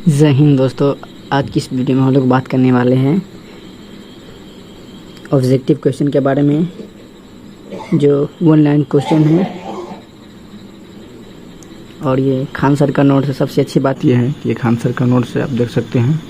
जय हिंद दोस्तों। आज की इस वीडियो में हम लोग बात करने वाले हैं ऑब्जेक्टिव क्वेश्चन के बारे में, जो वन लाइन क्वेश्चन है। और ये खान सर का नोट्स है। सबसे अच्छी बात यह है कि ये खान सर का नोट्स है, आप देख सकते हैं।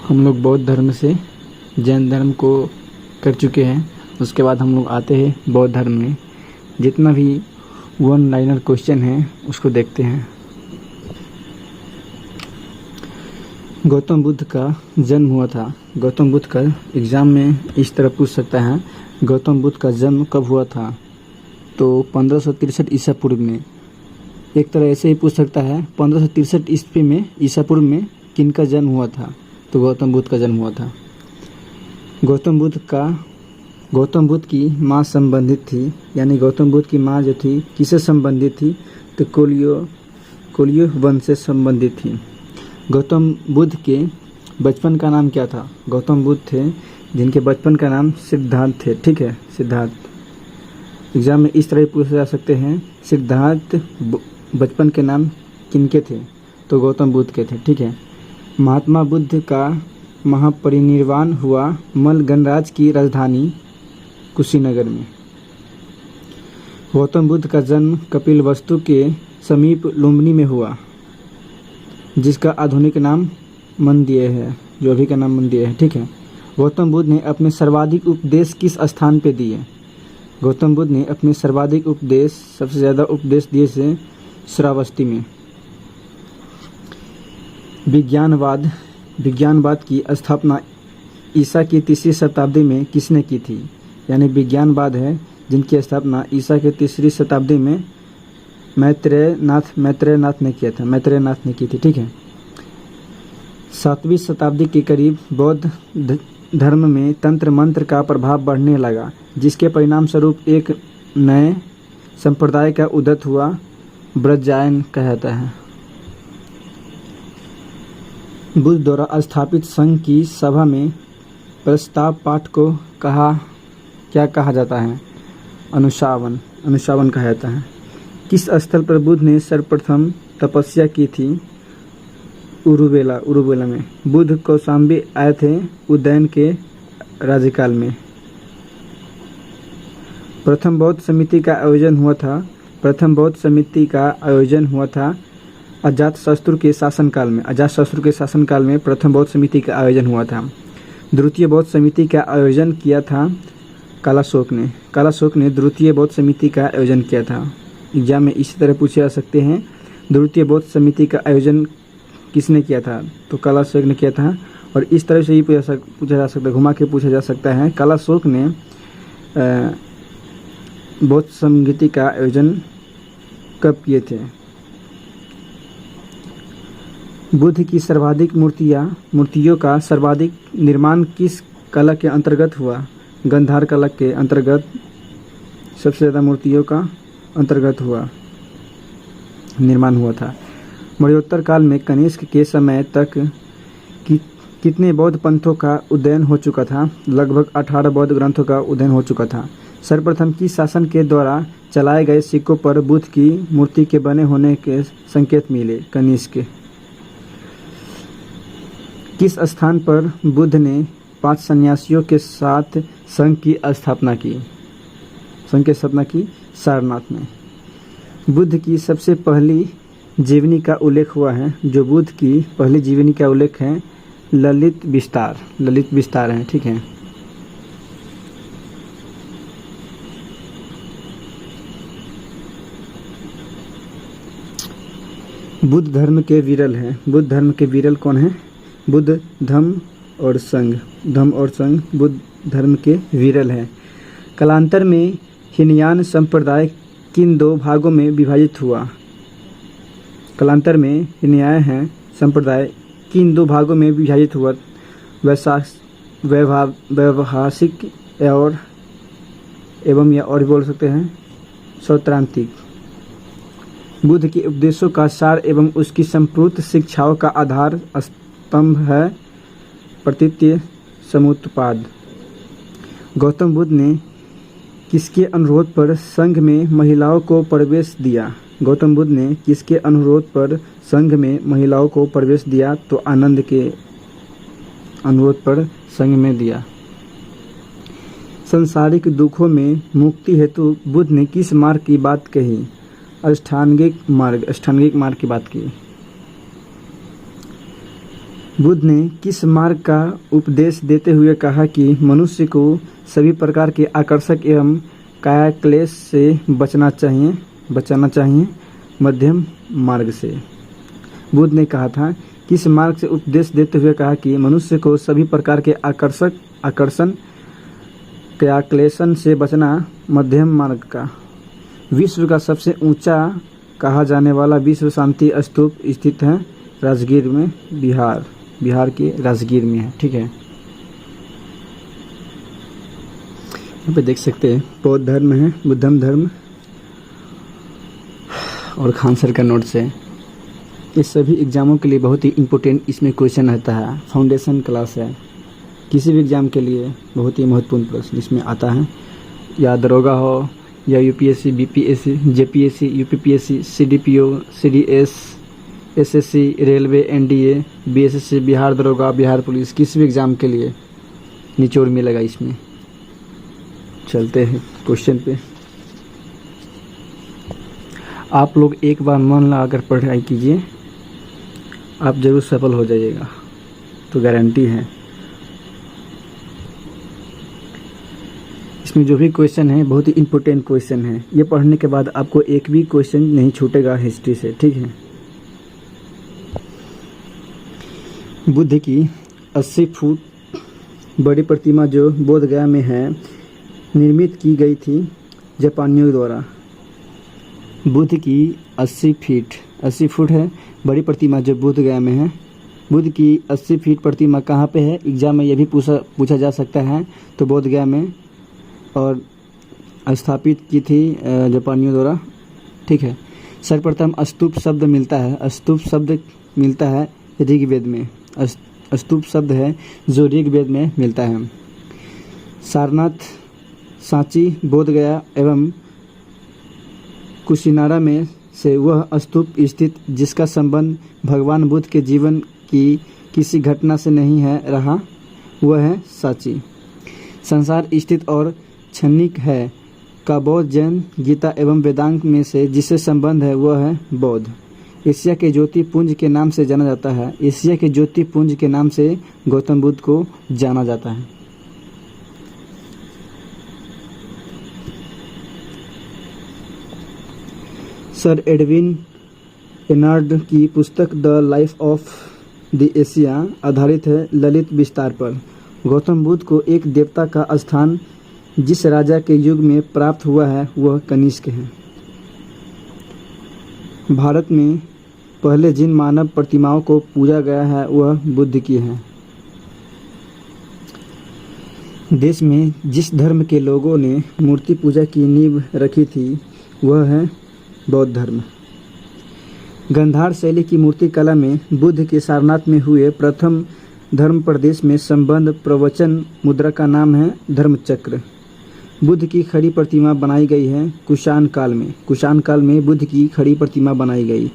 हम लोग बौद्ध धर्म से जैन धर्म को कर चुके हैं, उसके बाद हम लोग आते हैं बौद्ध धर्म में। जितना भी वन लाइनर क्वेश्चन है उसको देखते हैं। गौतम बुद्ध का जन्म हुआ था। गौतम बुद्ध का एग्ज़ाम में इस तरह पूछ सकता है, गौतम बुद्ध का जन्म कब हुआ था? तो 1563 ईसा पूर्व में। एक तरह ऐसे ही पूछ सकता है, 1563 ईस्वी में ईसा पूर्व में किनका जन्म हुआ था? तो गौतम बुद्ध का जन्म हुआ था। गौतम बुद्ध की माँ संबंधित थी, यानी गौतम बुद्ध की माँ जो थी किससे संबंधित थी? तो कोलियो वंश से संबंधित थी। गौतम बुद्ध के बचपन का नाम क्या था? गौतम बुद्ध थे जिनके बचपन का नाम सिद्धार्थ थे। ठीक है, सिद्धार्थ। एग्जाम में इस तरह पूछे जा सकते हैं, सिद्धार्थ बचपन के नाम किनके थे? तो गौतम बुद्ध के थे। ठीक है। महात्मा बुद्ध का महापरिनिर्वाण हुआ मल्ल गणराज्य की राजधानी कुशीनगर में। गौतम बुद्ध का जन्म कपिलवस्तु के समीप लुम्बिनी में हुआ, जिसका आधुनिक नाम मंदिर है, जो अभी का नाम मंदिर है। ठीक है। गौतम बुद्ध ने अपने सर्वाधिक उपदेश किस स्थान पे दिए? गौतम बुद्ध ने अपने सर्वाधिक उपदेश, सबसे ज़्यादा उपदेश दिए से श्रावस्ती में। विज्ञानवाद की स्थापना ईसा की 3री शताब्दी में किसने की थी? यानी विज्ञानवाद है जिनकी स्थापना ईसा के 3री शताब्दी में मैत्रेय नाथ ने किया था। मैत्रेयनाथ ने की थी। ठीक है। 7वीं शताब्दी के करीब बौद्ध धर्म में तंत्र मंत्र का प्रभाव बढ़ने लगा, जिसके परिणाम स्वरूप एक नए संप्रदाय का उदय हुआ, ब्रजायन कहता है। बुद्ध द्वारा स्थापित संघ की सभा में प्रस्ताव पाठ को क्या कहा जाता है? अनुशासन कहा जाता है। किस स्थल पर बुद्ध ने सर्वप्रथम तपस्या की थी? उरुवेला में। बुद्ध कौशाम्बी आए थे उदयन के राज्यकाल में। प्रथम बौद्ध समिति का आयोजन हुआ था अजातशत्रु के शासनकाल में प्रथम बौद्ध समिति का आयोजन हुआ था। द्वितीय बौद्ध समिति का आयोजन किया था कालाशोक ने द्वितीय बौद्ध समिति का आयोजन किया था। एग्जाम में इसी तरह पूछे जा सकते हैं, द्वितीय बौद्ध समिति का आयोजन किसने किया था? तो कालाशोक ने किया था। और इस तरह से ही पूछा जा सकता है, घुमा के पूछा जा सकता है, कालाशोक ने बौद्ध समिति का आयोजन कब किए थे? बुद्ध की सर्वाधिक मूर्तियों का सर्वाधिक निर्माण किस कला के अंतर्गत हुआ? गंधार कला के अंतर्गत सबसे ज़्यादा मूर्तियों का अंतर्गत निर्माण हुआ था। मौर्योत्तर काल में कनिष्क के समय तक कितने बौद्ध पंथों का उदयन हो चुका था? लगभग 18 बौद्ध ग्रंथों का उदयन हो चुका था। सर्वप्रथम किस शासन के द्वारा चलाए गए सिक्कों पर बुद्ध की मूर्ति के बने होने के संकेत मिले? कनिष्क। किस स्थान पर बुद्ध ने 5 सन्यासियों के साथ संघ की स्थापना की? सारनाथ में। बुद्ध की सबसे पहली जीवनी का उल्लेख हुआ है, जो बुद्ध की पहली जीवनी का उल्लेख है ललित विस्तार है। ठीक है। बुद्ध धर्म के विरल कौन है? बुद्ध धम्म और संघ बुद्ध धर्म के विरल हैं। कालांतर में हीनयान संप्रदाय किन 2 भागों में विभाजित हुआ? व्यवहासिक और बोल सकते हैं सौत्रांतिक। बुद्ध के उपदेशों का सार एवं उसकी संपूर्ण शिक्षाओं का आधार स्तंभ है प्रतीत्य समुत्पाद। गौतम बुद्ध ने किसके अनुरोध पर संघ में महिलाओं को प्रवेश दिया? गौतम बुद्ध ने किसके अनुरोध पर संघ में महिलाओं को प्रवेश दिया? तो आनंद के अनुरोध पर संघ में दिया। संसारिक दुखों में मुक्ति हेतु बुद्ध ने किस मार्ग की बात कही? अष्टांगिक मार्ग की बात की। बुद्ध ने किस मार्ग का उपदेश देते हुए कहा कि मनुष्य को सभी प्रकार के आकर्षक एवं काया क्लेश से बचाना चाहिए? मध्यम मार्ग से। बुद्ध ने कहा था किस मार्ग से उपदेश देते हुए कहा कि मनुष्य को सभी प्रकार के आकर्षण काया क्लेशन से बचना मध्यम मार्ग का। विश्व का सबसे ऊंचा कहा जाने वाला विश्व शांति स्तूप स्थित है राजगीर में, बिहार के राजगीर में है। ठीक है, यहाँ पे देख सकते हैं बौद्ध धर्म है, बुद्धम धर्म और खान सर का नोट्स है। ये सभी एग्जामों के लिए बहुत ही इम्पोर्टेंट इसमें क्वेश्चन रहता है। फाउंडेशन क्लास है, किसी भी एग्जाम के लिए बहुत ही महत्वपूर्ण प्रश्न इसमें आता है। या दरोगा हो या UPSC, BPSC, JPSC, UPPSC, CDPO, CDS, SSC, railway, NDA, BSSC, Bihar दरोगा, बिहार पुलिस, किसी भी एग्ज़ाम के लिए निचोड़ मिलेगा इसमें। चलते हैं क्वेश्चन पे। आप लोग एक बार मन लगाकर पढ़ाई कीजिए, आप जरूर सफल हो जाइएगा, तो गारंटी है। इसमें जो भी क्वेश्चन है बहुत ही इम्पोर्टेंट क्वेश्चन है। ये पढ़ने के बाद आपको एक भी क्वेश्चन नहीं छूटेगा हिस्ट्री से। ठीक है, बुद्ध की 80 फुट बड़ी प्रतिमा जो बोध गया में है निर्मित की गई थी जापानियों द्वारा। बुद्ध की 80 फुट है बड़ी प्रतिमा जो बोध गया में है। बुद्ध की 80 फीट प्रतिमा कहाँ पे है? एग्जाम में यह भी पूछा जा सकता है। तो बोध गया में, और स्थापित की थी जापानियों द्वारा। ठीक है, सर्वप्रथम स्तूप शब्द मिलता है ऋग्वेद में। स्तूप शब्द है जो ऋग्वेद में मिलता है। सारनाथ, सांची, बोध गया एवं कुशीनारा में से वह स्तूप स्थित जिसका संबंध भगवान बुद्ध के जीवन की किसी घटना से नहीं है रहा, वह है सांची। संसार स्थित और क्षणिक है का बौद्ध, जैन, गीता एवं वेदांत में से जिससे संबंध है वह है बौद्ध। एशिया के ज्योति पुंज के नाम से जाना जाता है। एशिया के ज्योति पुंज के नाम से गौतम बुद्ध को जाना जाता है। सर एडविन एनार्ड की पुस्तक the life of the Asia आधारित है ललित विस्तार पर। गौतम बुद्ध को एक देवता का स्थान जिस राजा के युग में प्राप्त हुआ है वह कनिष्क है। भारत में पहले जिन मानव प्रतिमाओं को पूजा गया है वह बुद्ध की है। देश में जिस धर्म के लोगों ने मूर्ति पूजा की नींव रखी थी वह है बौद्ध धर्म। गंधार शैली की मूर्ति कला में बुद्ध के सारनाथ में हुए प्रथम धर्म प्रदेश में संबंध प्रवचन मुद्रा का नाम है धर्मचक्र। बुद्ध की खड़ी प्रतिमा बनाई गई है कुषाण काल में। कुषाण काल में बुद्ध की खड़ी प्रतिमा बनाई गई।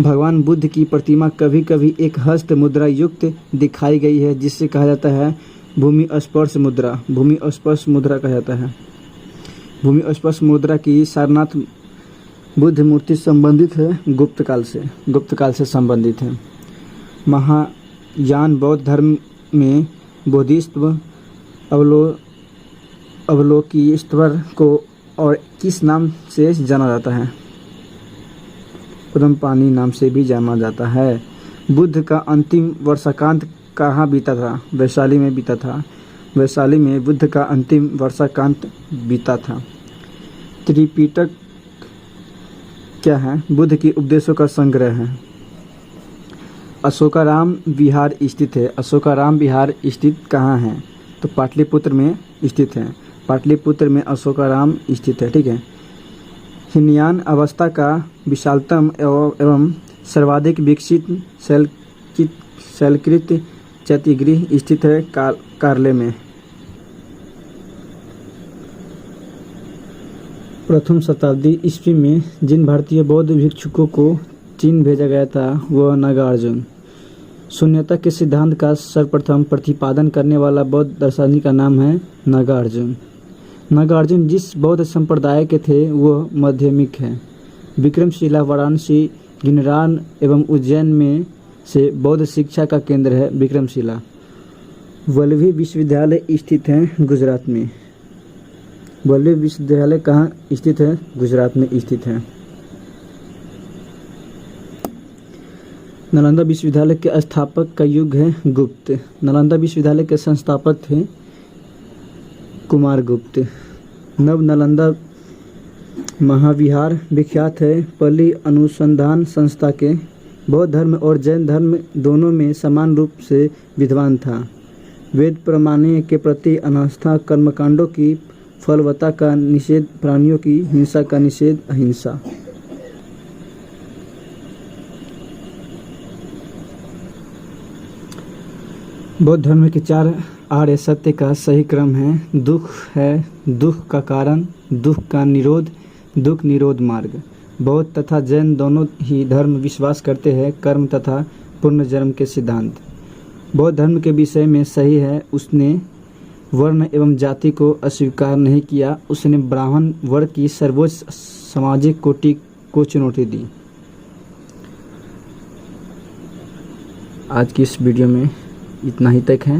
भगवान बुद्ध की प्रतिमा कभी कभी एक हस्त मुद्रा युक्त दिखाई गई है जिससे कहा जाता है भूमि स्पर्श मुद्रा। भूमि स्पर्श मुद्रा कहा जाता है। भूमि स्पर्श मुद्रा की सारनाथ बुद्ध मूर्ति संबंधित है गुप्त काल से संबंधित है। महायान बौद्ध धर्म में बोधिसत्व अवलोकीश्वर को और किस नाम से जाना जाता है? पद्मपाणि नाम से भी जाना जाता है। बुद्ध का अंतिम वर्षाकांत कहाँ बीता था? वैशाली में बीता था। वैशाली में बुद्ध का अंतिम वर्षाकांत बीता था। त्रिपिटक क्या है? बुद्ध के उपदेशों का संग्रह है। अशोकाराम विहार स्थित है। अशोकाराम विहार स्थित कहाँ है? तो पाटलिपुत्र में स्थित है। पाटलिपुत्र में अशोकाराम स्थित है। ठीक है, हीनयान अवस्था का विशालतम एवं सर्वाधिक विकसित शैलकृत चैत्यगृह स्थित है कार्ले में। प्रथम शताब्दी ईस्वी में जिन भारतीय बौद्ध भिक्षुकों को चीन भेजा गया था वह नागार्जुन। शून्यता के सिद्धांत का सर्वप्रथम प्रतिपादन करने वाला बौद्ध दार्शनिक का नाम है नागार्जुन। नागार्जुन जिस बौद्ध संप्रदाय के थे वह माध्यमिक है। विक्रमशिला, वाराणसी, गिरिनार एवं उज्जैन में से बौद्ध शिक्षा का केंद्र है विक्रमशिला। वल्लभी विश्वविद्यालय स्थित है गुजरात में। वल्लभी विश्वविद्यालय कहाँ स्थित है? गुजरात में स्थित है। नालंदा विश्वविद्यालय के स्थापक का युग है गुप्त। नालंदा विश्वविद्यालय के संस्थापक थे कुमारगुप्त। नव नालंदा महाविहार विख्यात है पल्ली अनुसंधान संस्था के। बौद्ध धर्म और जैन धर्म दोनों में समान रूप से विद्वान था। वेद प्रमाण के प्रति अनास्था, कर्मकांडों की फलवत्ता का निषेध, प्राणियों की हिंसा का निषेध, अहिंसा। बौद्ध धर्म के 4 आर्य सत्य का सही क्रम है। दुख है दुख का कारण, दुख का निरोध, दुख निरोध मार्ग। बौद्ध तथा जैन दोनों ही धर्म विश्वास करते हैं कर्म तथा पुनर्जन्म के सिद्धांत। बौद्ध धर्म के विषय में सही है उसने वर्ण एवं जाति को अस्वीकार नहीं किया। उसने ब्राह्मण वर्ग की सर्वोच्च सामाजिक कोटि को चुनौती दी। आज की इस वीडियो में इतना ही तक है।